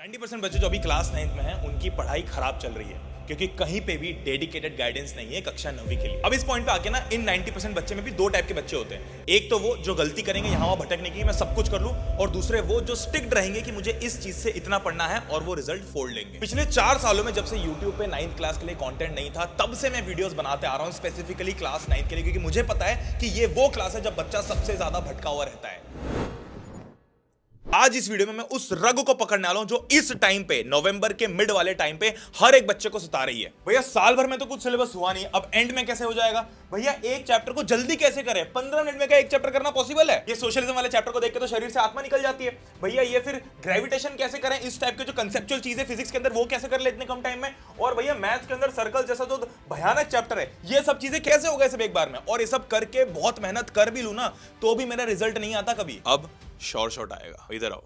90% बच्चे जो अभी क्लास 9th में हैं उनकी पढ़ाई खराब चल रही है क्योंकि कहीं पे भी डेडिकेटेड गाइडेंस नहीं है कक्षा 9वीं के लिए। अब इस पॉइंट पे आके ना इन 90% बच्चे में भी दो टाइप के बच्चे होते हैं। एक तो वो जो गलती करेंगे यहाँ वहाँ भटकने की मैं सब कुछ कर लूं, और दूसरे वो जो स्टिक्ड रहेंगे कि मुझे इस चीज से इतना पढ़ना है और वो रिजल्ट फोड़ लेंगे। पिछले 4 सालों में जब से यूट्यूब पे 9th क्लास के लिए कंटेंट नहीं था तब से मैं वीडियोस बनाते आ रहा हूँ स्पेसिफिकली क्लास 9th के लिए, क्योंकि मुझे पता है कि ये वो क्लास है जब बच्चा सबसे ज्यादा भटका हुआ रहता है। आज इस वीडियो में मैं उस रग को पकड़ने वाला हूं जो इस टाइम पे नवंबर के मिड वाले टाइम पे हर एक बच्चे को सता रही है। भैया साल भर में तो कुछ सिलेबस हुआ नहीं, अब एंड में कैसे हो जाएगा? भैया एक चैप्टर को जल्दी कैसे करें? 15 मिनट में क्या एक चैप्टर करना पॉसिबल है? ये सोशलिज्म वाले चैप्टर को देख के तो शरीर से आत्मा निकल जाती है। भैया ये फिर ग्रेविटेशन कैसे करें? इस टाइप के जो कंसेप्चुअल चीजें फिजिक्स के अंदर वो कैसे कर ले इतने कम टाइम में? और भैया मैथ्स के अंदर सर्कल जैसा जो भयानक चैप्टर है, ये सब चीजें कैसे हो गए सब एक बार में? और ये सब करके बहुत मेहनत कर भी लूं ना तो भी मेरा रिजल्ट नहीं आता कभी। अब शॉर्ट आएगा, इधर आओ,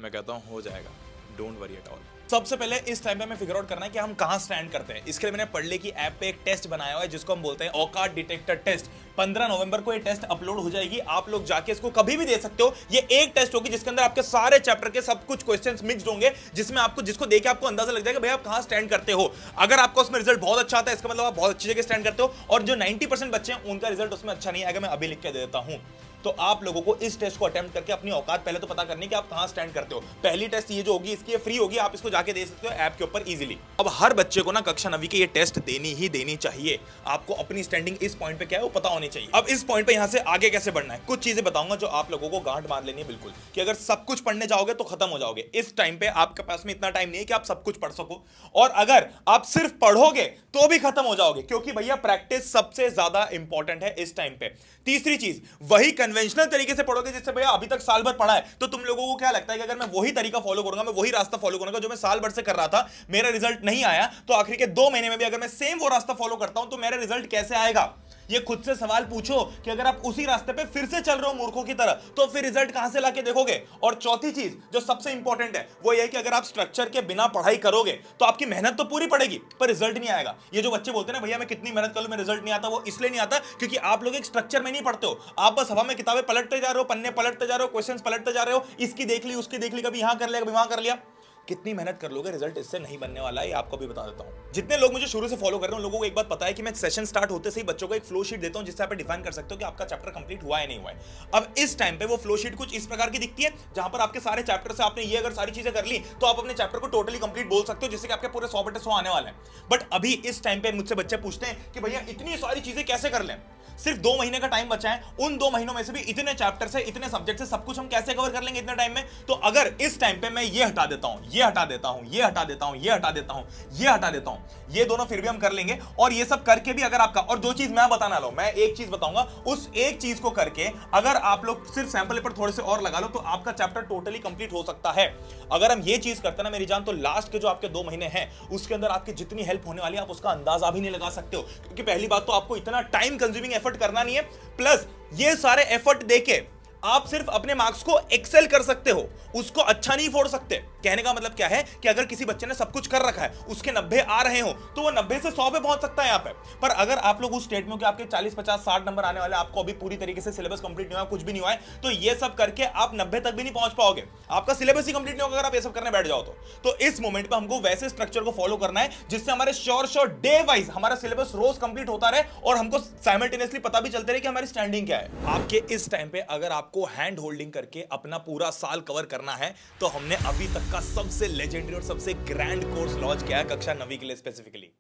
मैं कहता हूं हो जाएगा, डोंट वरी एट ऑल। सबसे पहले इस टाइम पे हमें फिगर आउट करना है कि हम कहां स्टैंड करते हैं। इसके लिए मैंने पढ़ले की ऐप पे एक टेस्ट बनाया हुआ है जिसको हम बोलते हैं औकात डिटेक्टर टेस्ट। 15 नवंबर को ये टेस्ट अपलोड हो जाएगी, आप लोग जाके इसको कभी भी दे सकते हो। ये एक टेस्ट होगी जिसके अंदर आपके सारे चैप्टर के सब कुछ क्वेश्चंस मिक्स्ड होंगे, जिसमें आपको जिसको देख के आपको अंदाजा लग जाएगा भैया आप कहां स्टैंड करते हो। अगर आपका उसमें रिजल्ट बहुत अच्छा आता है इसका मतलब आप बहुत अच्छी जगह स्टैंड करते हो, और जो 90% बच्चे हैं उनका रिजल्ट उसमें अच्छा नहीं आएगा, मैं अभी लिख के दे देता हूं। तो आप लोगों को इस टेस्ट को अटेम्प्ट करके अपनी औकात पहले तो पता करनी कि आप कहां स्टैंड करते हो। पहली टेस्ट ये जो होगी इसकी फ्री होगी, आप इसको जाके दे सकते हो ऐप के ऊपर इजीली। अब हर बच्चे को ना कक्षा 9वीं के ये टेस्ट देनी चाहिए। आपको अपनी स्टैंडिंग इस पॉइंट पे क्या है वो पता होनी चाहिए। अब इस पॉइंट पे यहां से आगे कैसे बढ़ना है, कुछ चीजें बताऊंगा जो आप लोगों को गांठ बांध लेनी है बिल्कुल, कि अगर सब कुछ पढ़ने जाओगे तो खत्म हो जाओगे। इस टाइम पे आपके पास में इतना टाइम नहीं है कि आप सब कुछ पढ़ सको, और अगर आप सिर्फ पढ़ोगे तो भी खत्म हो जाओगे, क्योंकि भैया प्रैक्टिस सबसे ज्यादा इंपॉर्टेंट है इस टाइम पे। तीसरी चीज, वही कन्वेंशनल तरीके से पढ़ोगे जिससे भैया अभी तक साल भर पढ़ा है, तो तुम लोगों को क्या लगता है कि अगर मैं वही तरीका फॉलो करूंगा, मैं वही रास्ता फॉलो करूंगा जो मैं साल भर से कर रहा था, मेरा रिजल्ट नहीं आया, तो आखिर के 2 महीने में भी अगर मैं सेम वो रास्ता फॉलो करता हूं तो मेरा रिजल्ट कैसे आएगा? ये खुद से सवाल पूछो कि अगर आप उसी रास्ते पे फिर से चल रहे हो मूर्खों की तरह, तो फिर रिजल्ट कहां से लाके देखोगे? और चौथी चीज जो सबसे इंपॉर्टेंट है वो ये है कि अगर आप स्ट्रक्चर के बिना पढ़ाई करोगे तो आपकी मेहनत तो पूरी पड़ेगी पर रिजल्ट नहीं आएगा। ये जो बच्चे बोलते हैं ना भैया मैं कितनी मेहनत कर लूं मेरा रिजल्ट नहीं आता, वो इसलिए नहीं आता क्योंकि आप लोग एक स्ट्रक्चर में नहीं पढ़ते हो। आप बस हवा में किताबें पलटते जा रहे हो, पन्ने पलटते जा रहे हो, क्वेश्चंस पलटते जा रहे हो, इसकी देख ली उसकी देख ली, कभी यहां कर लिया कभी वहां कर लिया। कितनी मेहनत कर लोगे रिजल्ट इससे नहीं बनने वाला है, आपको भी बता देता हूं। जितने लोग मुझे शुरू से फॉलो कर रहे हैं उन लोगों को एक बात पता है कि मैं सेशन स्टार्ट होते से ही बच्चों को एक फ्लो शीट देता हूं जिससे आप डिफाइन कर सकते हो कि आपका चैप्टर कंप्लीट हुआ है नहीं हुआ है। अब इस टाइम पे वो फ्लो शीट कुछ इस प्रकार की दिखती है जहां पर आपके सारे चैप्टर से आपने ये अगर सारी चीजें कर ली तो आप अपने चैप्टर को टोटली कंप्लीट बोल सकते हो, जिससे कि आपके पूरे 100 बटे 100 आने वाले हैं। बट अभी इस टाइम पे मुझसे बच्चे पूछते हैं कि भैया इतनी सारी चीजें कैसे कर लें? सिर्फ 2 महीने का टाइम बचा है, उन 2 महीनों में से भी इतने चैप्टर से इतने सब्जेक्ट से सब कुछ हम कैसे कवर कर लेंगे इतने टाइम में? तो अगर इस टाइम पे मैं ये हटा देता हूं, ये हटा देता हूं, ये हटा देता हूं, ये हटा देता हूं, ये हटा देता हूं, ये दोनों फिर भी हम कर लेंगे। और ये सब करके भी अगर आपका, और जो चीज मैं बताना लो, मैं एक चीज बताऊंगा, उस एक चीज को करके अगर आप लोग सिर्फ सैंपल पेपर थोड़े से और लगा लो तो आपका चैप्टर टोटली कंप्लीट हो सकता है। अगर हम ये चीज करते ना मेरी जान, तो लास्ट के जो आपके 2 महीने हैं उसके अंदर आपकी जितनी हेल्प होने वाली है आप उसका अंदाजा भी नहीं लगा सकते हो। क्योंकि पहली बात तो आपको इतना टाइम कंज्यूमिंग एफर्ट करना नहीं है, प्लस ये सारे एफर्ट देके आप सिर्फ अपने मार्क्स को एक्सेल कर सकते हो, उसको अच्छा नहीं फोड़ सकते। कहने का मतलब क्या है कि अगर किसी बच्चे ने सब कुछ कर रखा है, उसके 90 आ रहे हो तो वो 90 से 100 पे पहुंच सकता है यहाँ पे। पर अगर आप लोग उस स्टेट में हो कि आपके 40, 50, 60 नंबर आने वाले, आपको अभी पूरी तरीके से सिलेबस कंप्लीट नहीं हुआ, कुछ भी नहीं हुआ है, तो ये सब करके आप 90 तक भी नहीं पहुंच पाओगे। आपका सिलेबस ही कंप्लीट नहीं होगा अगर आप ये सब करने बैठ जाओ तो इस मोमेंट पे हमको वैसे स्ट्रक्चर को फॉलो करना है जिससे हमारे श्योर डे वाइज हमारा सिलेबस रोज कंप्लीट होता रहे और हमको साइमल्टेनियसली पता भी चलते रहे कि हमारी स्टैंडिंग क्या है। आपके इस टाइम पे अगर आपको हैंड होल्डिंग करके अपना पूरा साल कवर करना है तो हमने अभी तक का सबसे लेजेंडरी और सबसे ग्रैंड कोर्स लॉन्च किया है कक्षा 9वीं के लिए स्पेसिफिकली।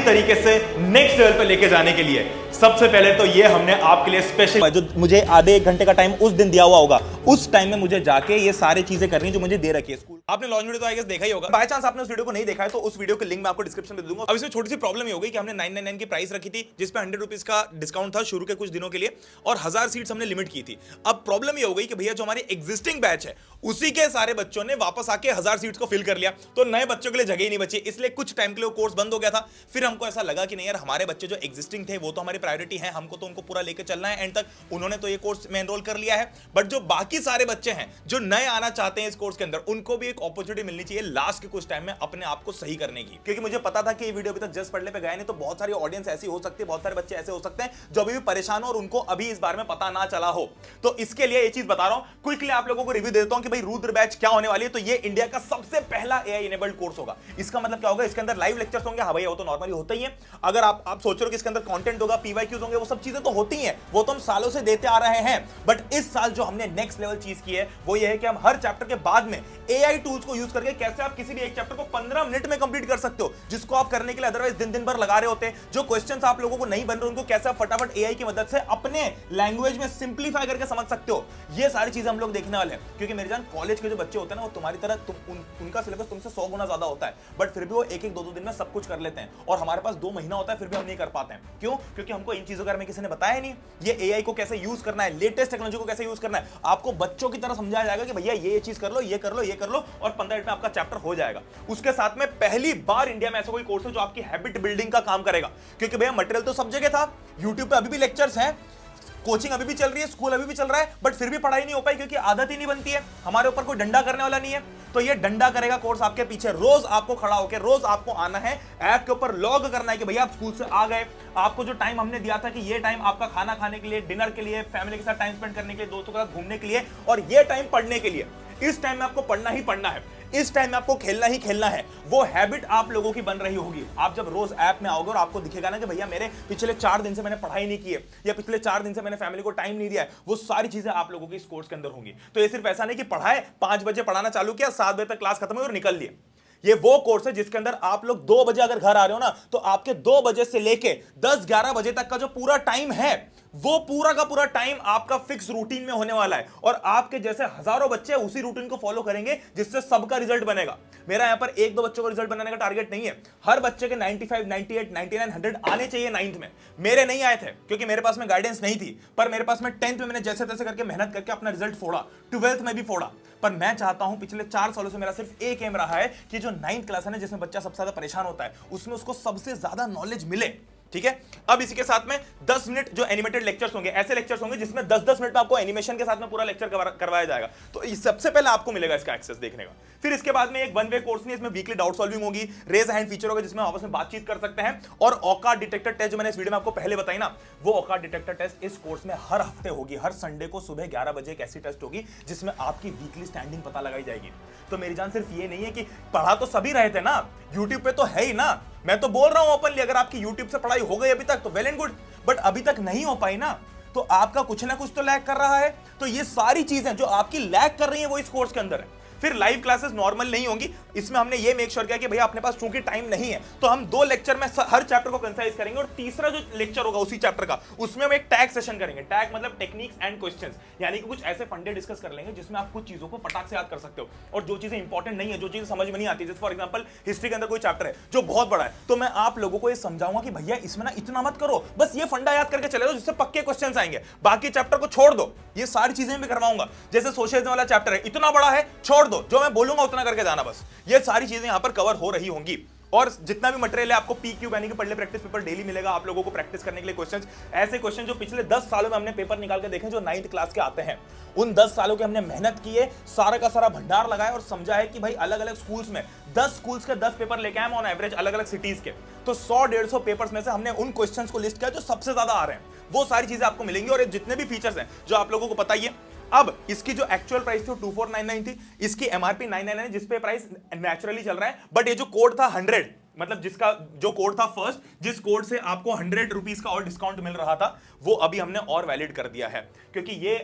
तरीके से नेक्स्ट लेवल पे लेके जाने के लिए सबसे पहले तो ये हमने आपके लिए स्पेशल, जो मुझे आधे 1 घंटे का टाइम उस दिन दिया हुआ होगा, उस टाइम में मुझे जाके ये सारी चीजें करनी जो मुझे दे रखी है स्कूल आपने लॉन्च वीडियो तो आई गेस देखा ही होगा। बाय चांस आपने उस वीडियो को नहीं देखा है तो उस वीडियो के लिंक मैं आपको डिस्क्रिप्शन में दे दूंगा। अब इसमें छोटी सी प्रॉब्लम ये हो गई कि हमने 999 की प्राइस रखी थी, जिस पे 100 रुपीज का डिस्काउंट था शुरू के कुछ दिनों के लिए, और 1000 सीट्स हमने लिमिट की थी। अब प्रॉब्लम ये हो गई कि भैया जो हमारी एग्जिस्टिंग बैच है उसी के सारे बच्चों ने वापस आके 1000 सीट्स को फिल कर लिया, तो नए बच्चों के लिए जगह ही नहीं बची, इसलिए कुछ टाइम के लिए कोर्स बंद हो गया था। फिर हमको ऐसा लगा कि नहीं यार, हमारे बच्चे जो एग्जिस्टिंग थे वो तो हमारी प्रायोरिटी है, हमको तो उनको पूरा लेकर चलना है एंड तक। उन्होंने तो ये कोर्स में एनरोल कर लिया है, बट जो बाकी सारे बच्चे हैं जो नए आना चाहते हैं इस कोर्स के अंदर, उनको भी एक अपॉर्चुनिटी मिलनी चाहिए लास्ट के कुछ टाइम में अपने आप को सही करने की। क्योंकि मुझे पता था कि ये वीडियो अभी तक जस्ट पढ़ने पे गया नहीं, तो बहुत सारी ऑडियंस ऐसी हो सकती है, बहुत सारे बच्चे ऐसे हो सकते हैं जो अभी भी परेशान हो और उनको अभी इस बारे में पता ना चला हो। तो इसके लिए ये चीज बता रहा हूं, क्विकली आप लोगों को रिव्यू देता हूं कि भाई रुद्र बैच क्या होने वाली है। तो ये इंडिया का सबसे पहला एआई इनेबल्ड कोर्स होगा। इसका मतलब क्या होगा, इसके अंदर लाइव लेक्चर्स होंगे। हाँ भैया, वो तो नॉर्मली होता ही है। अगर आप सोच रहे हो कि इसके अंदर कंटेंट होगा, पीवाईक्यूज होंगे, वो सब चीजें तो होती हैं, वो तो हम सालों से देते आ रहे हैं। बट इस साल जो हमने नेक्स्ट लेवल चीज की है वो ये है कि हम हर चैप्टर के बाद में एआई टूल्स को यूज करके कैसे आप किसी भी एक चैप्टर को 15 मिनट में कंप्लीट कर सकते हो, जिसको आप करने के लिए अदरवाइज दिन भर लगा रहे होते हैं। जो क्वेश्चंस आप लोगों को नहीं बन रहे उनको कैसे आप फटाफट एआई की मदद से अपने लैंग्वेज में सिंप्लीफाई करके समझ सकते हो, ये सारी चीजें हम लोग देखने वाले हैं। क्योंकि मेरे जान कॉलेज के जो बच्चे होते हैं ना, वो तुम्हारी तरह उनका सिलेबस तुमसे 100 गुना ज्यादा होता है, बट फिर भी वो एक दो दिन में सब कुछ कर लेते हैं। और हमारे पास 2 महीना होता है, फिर भी हम नहीं कर पाते हैं। क्यों? क्योंकि हमको इन चीजों के बारे में किसी ने बताया नहीं। ये एआई को कैसे यूज करना है, लेटेस्ट टेक्नोलॉजी को कैसे यूज करना है, आपको बच्चों की तरह समझाया जाएगा कि भैया ये चीज कर लो, ये कर लो, ये कर लो, और 15 मिनट में आपका चैप्टर हो जाएगा। उसके साथ में पहली बार इंडिया में ऐसा कोई कोर्स है जो आपकी हैबिट बिल्डिंग का काम करेगा। क्योंकि भैया मटेरियल तो सब जगह था, यूट्यूब पे अभी भी लेक्चर्स हैं, कोचिंग अभी भी चल रही है, स्कूल अभी भी चल रहा है, बट फिर भी पढ़ाई नहीं हो पाई क्योंकि आदत ही नहीं बनती है। हमारे ऊपर कोई डंडा करने वाला नहीं है। तो ये डंडा करेगा कोर्स आपके पीछे। रोज आपको खड़ा होकर रोज आपको आना है, ऐप के ऊपर लॉग करना है कि भैया आप स्कूल से आ गए, आपको जो टाइम हमने दिया था कि ये टाइम आपका खाना खाने के लिए, डिनर के लिए, फैमिली के साथ टाइम स्पेंड करने के लिए, दोस्तों के साथ घूमने के लिए, और ये टाइम पढ़ने के लिए। इस टाइम में आपको पढ़ना ही पढ़ना है, इस टाइम में आपको खेलना ही खेलना है। वो हैबिट आप लोगों की बन रही होगी। आप जब रोज ऐप में आओगे और आपको दिखेगा ना कि भैया मेरे पिछले 4 दिन से मैंने पढ़ाई नहीं की है, या पिछले 4 दिन से मैंने फैमिली को टाइम नहीं दिया है, वो सारी चीजें आप लोगों की इस कोर्स के अंदर होंगी। तो ये सिर्फ ऐसा नहीं कि पढ़ाए, 5 बजे पढ़ाना चालू किया, 7 बजे तक क्लास खत्म हुई और निकल लिए। ये वो कोर्स है जिसके अंदर आप लोग 2 बजे अगर घर आ रहे हो ना, तो आपके 2 बजे से लेके 10-11 बजे तक का जो पूरा टाइम है, वो पूरा का पूरा टाइम आपका फिक्स रूटीन में होने वाला है। और आपके जैसे हजारों बच्चे उसी रूटीन को फॉलो करेंगे, जिससे सबका रिजल्ट बनेगा। मेरा यहां पर 1-2 बच्चों को रिजल्ट बनाने का टारगेट नहीं है। हर बच्चे के 95, 98, 99, 100 आने चाहिए 9th में। मेरे नहीं आए थे क्योंकि मेरे पास में गाइडेंस नहीं थी, पर मेरे पास में 10th में मैंने जैसे तैसे करके मेहनत करके अपना रिजल्ट फोड़ा, 12th में भी फोड़ा। पर मैं चाहता हूं, पिछले 4 सालों से मेरा सिर्फ एक एम रहा है कि जो 9th क्लास है ना, जिसमें बच्चा सबसे ज्यादा परेशान होता है, उसमें उसको सबसे ज्यादा नॉलेज मिले। ठीक है। अब इसी के साथ में 10 मिनट जो एनिमेटेड लेक्चर्स होंगे, ऐसे लेक्चर्स होंगे जिसमें 10-10 मिनट में आपको एनिमेशन के साथ में पूरा लेक्चर करवाया जाएगा। तो सबसे पहले आपको मिलेगा इसका एक्सेस देखने का। फिर इसके बाद में एक 1 वे कोर्स नहीं, इसमें वीकली डाउट सॉल्विंग होगी, रेज हैंड फीचर होगा जिसमें आपस में बातचीत कर सकते हैं, और औकात डिटेक्टर टेस्ट जो मैंने इस वीडियो में आपको पहले बताई ना, वो औकात डिटेक्टर टेस्ट इस कोर्स में हर हफ्ते होगी। हर संडे को सुबह 11 बजे एक ऐसी टेस्ट होगी जिसमें आपकी वीकली स्टैंडिंग पता लगाई जाएगी। तो मेरी जान सिर्फ ये नहीं है कि पढ़ा तो सभी रहे थे ना, यूट्यूब पे तो है ही ना। मैं तो बोल रहा हूं ओपनली, अगर आपकी यूट्यूब से पढ़ाई हो गई अभी तक तो वेल एंड गुड, बट अभी तक नहीं हो पाई ना, तो आपका कुछ ना कुछ तो लैग कर रहा है। तो ये सारी चीजें जो आपकी लैग कर रही हैं वो इस कोर्स के अंदर है। फिर लाइव क्लासेस नॉर्मल नहीं होंगी, इसमें हमने ये मेक श्योर किया कि भैया अपने पास चूंकि टाइम नहीं है, तो हम 2 लेक्चर में हर चैप्टर को कंसाइज करेंगे, और तीसरा जो लेक्चर होगा उसी चैप्टर का, उसमें हम एक टैग सेशन करेंगे। टैग मतलब टेक्निक्स एंड क्वेश्चंस, यानी कि कुछ ऐसे फंडे डिस्कस कर लेंगे जिसमें आप कुछ चीजों को फटाक से याद कर सकते हो, और जो चीजें इंपॉर्टेंट नहीं है, जो चीजें समझ में नहीं आती, जैसे फॉर एग्जांपल हिस्ट्री के अंदर कोई चैप्टर है जो बहुत बड़ा है, तो मैं आप लोगों को ये समझाऊंगा कि भैया इसमें ना इतना मत करो, बस ये फंडा याद करके चले जाओ जिससे पक्के क्वेश्चंस आएंगे, बाकी चैप्टर को छोड़ दो। ये सारी चीजें भी करवाऊंगा। जैसे सोशलिज्म वाला चैप्टर है, इतना बड़ा है, छोड़ दो, जो मैं बोलूंगा उतना करके जाना बस। ये सारी चीजें यहां पर कवर हो रही होंगी। और जितना भी मटेरियल है आपको PQ यानी कि पढ़ले प्रैक्टिस पेपर डेली मिलेगा आप लोगों को प्रैक्टिस करने के लिए। क्वेश्चंस, ऐसे क्वेश्चन जो पिछले 10 सालों में हमने पेपर निकाल के देखे, जो 9th क्लास के आते हैं, उन 10 सालों की हमने मेहनत की है, सारा का सारा भंडार लगाया और समझा है कि भाई अलग अलग स्कूल्स में 10 स्कूल्स के 10 पेपर लेके आए ऑन एवरेज, अलग अलग सिटीज के। तो 100-150 पेपर्स में से हमने उन क्वेश्चंस को लिस्ट किया जो सबसे ज्यादा आ रहे हैं, वो सारी चीजें आपको मिलेंगी। और जितने भी फीचर्स हैं जो आप लोगों को पता ही है। अब इसकी जो एक्चुअल प्राइस थी 2499 थी, इसकी MRP 999, जिस पे प्राइस नेचुरली चल रहा है। बट ये जो कोड था 100, मतलब जिसका जो कोड था फर्स्ट, जिस कोड से आपको 100 रुपीज का और डिस्काउंट मिल रहा था, वो अभी हमने और वैलिड कर दिया है, क्योंकि ये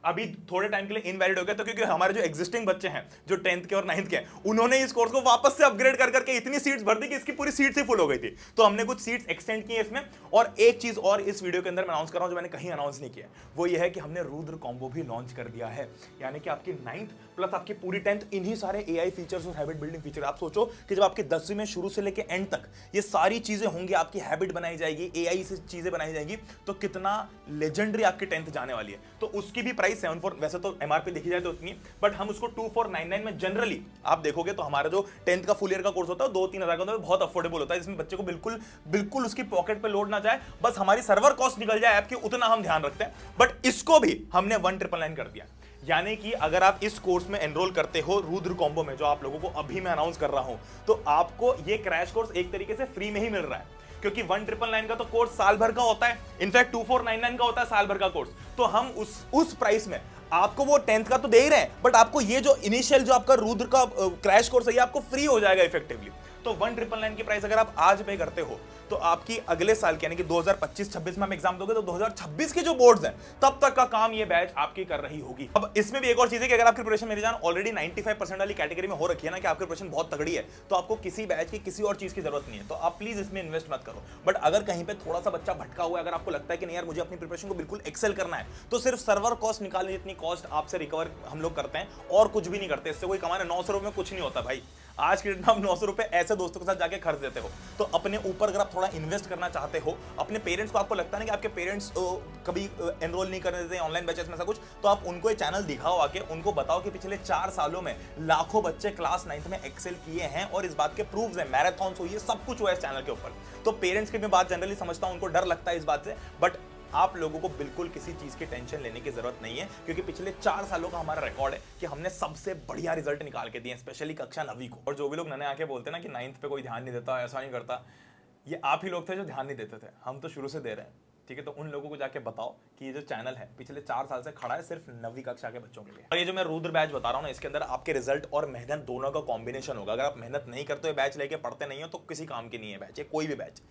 अभी थोड़े टाइम के लिए इनवैलिड हो गया, तो क्योंकि हमारे जो एग्जिस्टिंग बच्चे हैं जो 10th के और 9th के हैं, उन्होंने इस कोर्स को वापस से अपग्रेड कर करके इतनी सीट्स भर दी कि इसकी पूरी सीट्स ही फुल हो गई थी। तो हमने कुछ सीट्स एक्सटेंड की है इसमें। और एक चीज और इस वीडियो के अंदर मैं अनाउंस कर रहा हूं जो मैंने कहीं अनाउंस नहीं किया, वो ये है कि हमने रुद्र कॉम्बो भी लॉन्च कर दिया है। यानी कि आपकी 9th प्लस आपकी पूरी 10th इन्हीं सारे एआई फीचर्स और हैबिट बिल्डिंग फीचर। आप सोचो कि जब आपकी 10वीं में शुरू से लेकर एंड तक ये सारी चीजें होंगी, आपकी हैबिट बनाई जाएगी, एआई से चीजें बनाई जाएगी, तो कितना लेजेंडरी आपकी 10th जाने वाली है। तो उसकी भी प्राइस 74, वैसे तो एमआरपी देखी जाए तो उतनी, बट हम उसको 2499 में जनरली आप देखोगे तो हमारा जो 10th का फुल ईयर का कोर्स होता है 2-3 हजार का होता है, बहुत अफोर्डेबल होता है, जिसमें बच्चे को बिल्कुल उसकी पॉकेट पे लोड ना जाए, बस हमारी सर्वर कॉस्ट निकल जाए ऐप की, उतना हम ध्यान रखते हैं। बट इसको भी हमने 1999 कर दिया। यानी कि अगर आप इस कोर्स में एनरोल करते हो रुद्र कॉम्बो में, जो आप लोगों को अभी मैं अनाउंस कर रहा हूं, तो आपको ये क्रैश कोर्स एक तरीके से फ्री में ही मिल रहा है, क्योंकि 1999 का तो कोर्स साल भर का होता है, इनफैक्ट 2499 का होता है साल भर का कोर्स। तो हम उस प्राइस में आपको वो 10th का तो दे ही रहे हैं, बट आपको ये जो इनिशियल जो आपका रुद्र का क्रैश कोर्स है, ये आपको फ्री हो जाएगा इफेक्टिवली। तो 1999 की प्राइस अगर आप आज पे करते हो, तो आपकी अगले साल यानी कि 2025-26 में हम एग्जाम दोगे, तो 2026 के जो बोर्ड्स हैं तब तक का काम ये बैच आपकी कर रही होगी। अब इसमें भी एक और चीज है कि अगर आपकी प्रिपरेशन मेरी जान ऑलरेडी 95% वाली कैटेगरी में हो रखी है ना, कि आपकी प्रिपरेशन बहुत तगड़ी है, तो आपको किसी बैच की किसी और चीज की जरूरत नहीं है, तो आप प्लीज इसमें इन्वेस्ट मत करो। बट अगर कहीं पे थोड़ा सा बच्चा भटका हुआ है, अगर आपको लगता है कि नहीं यार मुझे अपनी प्रिपरेशन को बिल्कुल एक्सेल करना है, तो सिर्फ सर्वर कॉस्ट निकालने जितनी कॉस्ट आपसे रिकवर हम लोग करते हैं, और कुछ भी नहीं करते। इससे कोई कमाने 900 रुपए में कुछ नहीं होता भाई। आज के डेट में आप 900 रुपए ऐसे दोस्तों के साथ जाके खर्च देते हो। तो अपने ऊपर अगर आप थोड़ा इन्वेस्ट करना चाहते हो, अपने पेरेंट्स को, आपको लगता है ना कि आपके पेरेंट्स कभी एनरोल नहीं करने देते ऑनलाइन बैचेस में ऐसा कुछ, तो आप उनको ये चैनल दिखाओ आके, उनको बताओ कि पिछले 4 सालों में लाखों बच्चे क्लास 9th में एक्सेल किए हैं, और इस बात के प्रूफ्स हैं, मैराथन हुई है, सब कुछ हुआ है इस चैनल के ऊपर। तो पेरेंट्स की मैं बात जनरली समझता हूं, उनको डर लगता है इस बात से, बट आप लोगों को बिल्कुल किसी चीज की टेंशन लेने की जरूरत नहीं है, क्योंकि पिछले 4 सालों का हमारा रिकॉर्ड है कि हमने सबसे बढ़िया रिजल्ट निकाल के दिए, स्पेशली कक्षा 9वीं को। और जो भी लोग नए आके बोलते हैं ना कि 9th पे कोई ध्यान नहीं देता, ऐसा नहीं करता, ये आप ही लोग थे जो ध्यान नहीं देते थे, हम तो शुरू से दे रहे हैं। ठीक है, तो उन लोगों को जाके बताओ कि ये जो चैनल है पिछले 4 साल से खड़ा है सिर्फ 9वीं कक्षा के बच्चों के लिए। और ये जो मैं रुद्र बैच बता रहा हूं ना, इसके अंदर आपके रिजल्ट और मेहनत दोनों का कॉम्बिनेशन होगा। अगर आप मेहनत नहीं करते हो, बैच लेके पढ़ते नहीं हो, तो किसी काम की नहीं है बैच। कोई भी बैच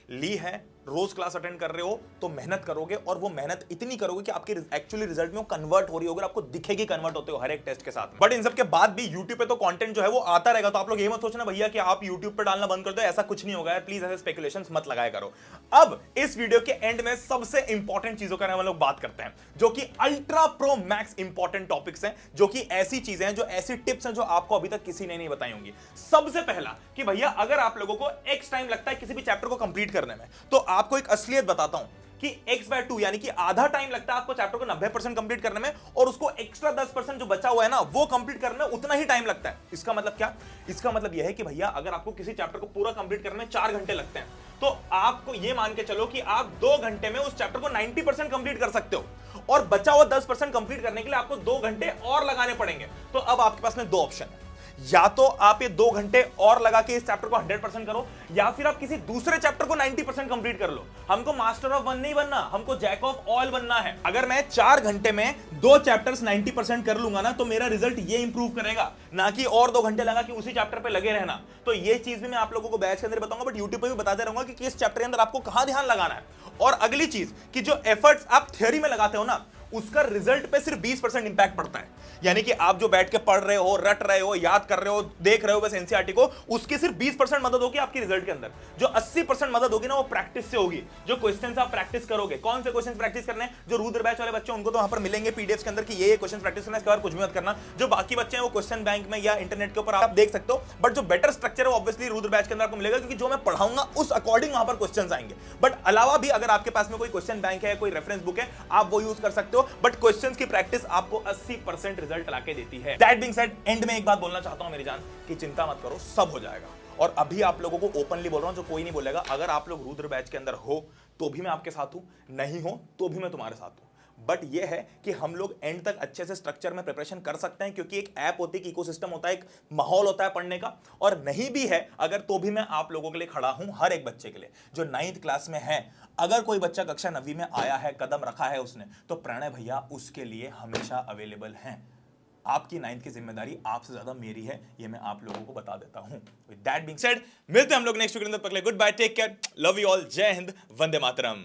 ली है, रोज क्लास अटेंड कर रहे हो, तो मेहनत करोगे, और वो मेहनत इतनी करोगे कि आपकी एक्चुअली रिजल्ट में वो कन्वर्ट हो रही होगी, आपको दिखेगी कन्वर्ट होते हो हर एक टेस्ट के साथ। बट इन सब के बाद भी यूट्यूब पे तो कंटेंट जो है वो आता रहेगा। तो आप लोग ये मत सोचना भैया कि आप यूट्यूब पे डालना बंद कर दो, ऐसा कुछ नहीं होगा यार, प्लीज ऐसे स्पेकुलेशंस मत लगाया करो। अब इस वीडियो के एंड में सबसे इंपॉर्टेंट चीजों का हम लोग बात करते हैं, जो कि ultra pro max important topics हैं, जो कि ऐसी चीजें हैं, जो ऐसी टिप्स हैं जो आपको अभी तक किसी ने नहीं बताई होंगी। सबसे पहला कि भैया अगर आप लोगों को एक्स टाइम लगता है किसी भी चैप्टर को कंप्लीट करने में, तो आपको एक असलियत बताता हूं कि x/2 यानी कि आधा टाइम लगता है आपको चैप्टर को 90% कंप्लीट करने में, और उसको एक्स्ट्रा 10% जो बचा हुआ है ना, वो कंप्लीट करने में उतना ही टाइम लगता है। इसका मतलब क्या? इसका मतलब यह है कि भैया अगर आपको किसी चैप्टर को पूरा कंप्लीट करने में 4 घंटे लगते हैं, तो आपको यह मान के चलो कि आप 2 घंटे में उस चैप्टर को 90% कंप्लीट कर सकते हो, और बचा हुआ 10% कंप्लीट करने के लिए आपको 2 घंटे और लगाने पड़ेंगे। तो अब आपके पास में 2 ऑप्शन है, या तो आप ये 2 घंटे और लगा के इस चैप्टर को 100% करो, या फिर आप किसी दूसरे चैप्टर को 90% कंप्लीट कर लो। हमको मास्टर ऑफ वन नहीं बनना, हमको जैक ऑफ ऑल बनना है। अगर मैं 4 घंटे में 2 चैप्टर्स 90% कर लूंगा ना, तो मेरा रिजल्ट ये इंप्रूव करेगा, ना कि और 2 घंटे लगा कि उसी चैप्टर पे लगे रहना। तो ये चीज भी मैं आप लोगों को बैच के अंदर बताऊंगा, बट यूट्यूब पे भी बताते रहूंगा कि किस चैप्टर के अंदर आपको कहां ध्यान लगाना है। और अगली चीज कि जो एफर्ट्स आप थ्योरी में लगाते हो ना, उसका रिजल्ट पे सिर्फ 20% इंपैक्ट पड़ता है। यानी कि आप जो बैठ के पढ़ रहे हो, रट रहे हो, याद कर रहे हो, देख रहे हो बस एनसीईआरटी को, उसकी सिर्फ 20% मदद होगी आपकी रिजल्ट के अंदर। जो 80% मदद होगी ना, वो प्रैक्टिस से होगी। जो क्वेश्चंस आप प्रैक्टिस करोगे, कौन से क्वेश्चंस प्रैक्टिस करने हैं? जो रुद्र बैच वाले बच्चे उनको तो वहां पर मिलेंगे पीडीएफ के अंदर कि ये क्वेश्चन प्रैक्टिस करना है, इसके बाद कुछ भी मत करना। जो बाकी बच्चे हैं वो क्वेश्चन बैंक में या इंटरनेट के ऊपर आप देख सकते हो, बट जो बेटर स्ट्रक्चर है ऑब्वियसली रुद्र बैच के अंदर आपको मिलेगा, क्योंकि जो मैं पढ़ाऊंगा उस अकॉर्डिंग वहां पर क्वेश्चंस आएंगे। बट अलावा भी अगर आपके पास में कोई क्वेश्चन बैंक है, कोई रेफरेंस बुक है, आप वो यूज कर सकते हो, बट क्वेश्चंस की प्रैक्टिस आपको 80% रिजल्ट लाके देती है। दैट बीइंग सेड, एंड में एक बात बोलना चाहता हूं मेरी जान, कि चिंता मत करो, सब हो जाएगा। और अभी आप लोगों को ओपनली बोल रहा हूं, जो कोई नहीं बोलेगा, अगर आप लोग रुद्र बैच के अंदर हो तो भी मैं आपके साथ हूं, नहीं हो तो भी मैं तुम्हारे साथ हूं। बट ये है कि हम लोग एंड तक अच्छे से स्ट्रक्चर में प्रिपरेशन कर सकते हैं, क्योंकि एक ऐप होती है, इकोसिस्टम होता है, एक माहौल होता है पढ़ने का। और नहीं भी है अगर, तो भी मैं आप लोगों के लिए खड़ा हूं, हर एक बच्चे के लिए जो 9th क्लास में है। अगर कोई बच्चा कक्षा 9वीं में आया है, कदम रखा है उसने, तो प्रणय भैया उसके लिए हमेशा अवेलेबल हैं। आपकी 9th की जिम्मेदारी आपसे ज्यादा मेरी है, ये मैं आप लोगों को बता देता हूं। विद दैट बीइंग सेड, मिलते हैं हम लोग नेक्स्ट वीडियो के अंदर। Good bye, take care, love you all, जय हिंद, वंदे मातरम।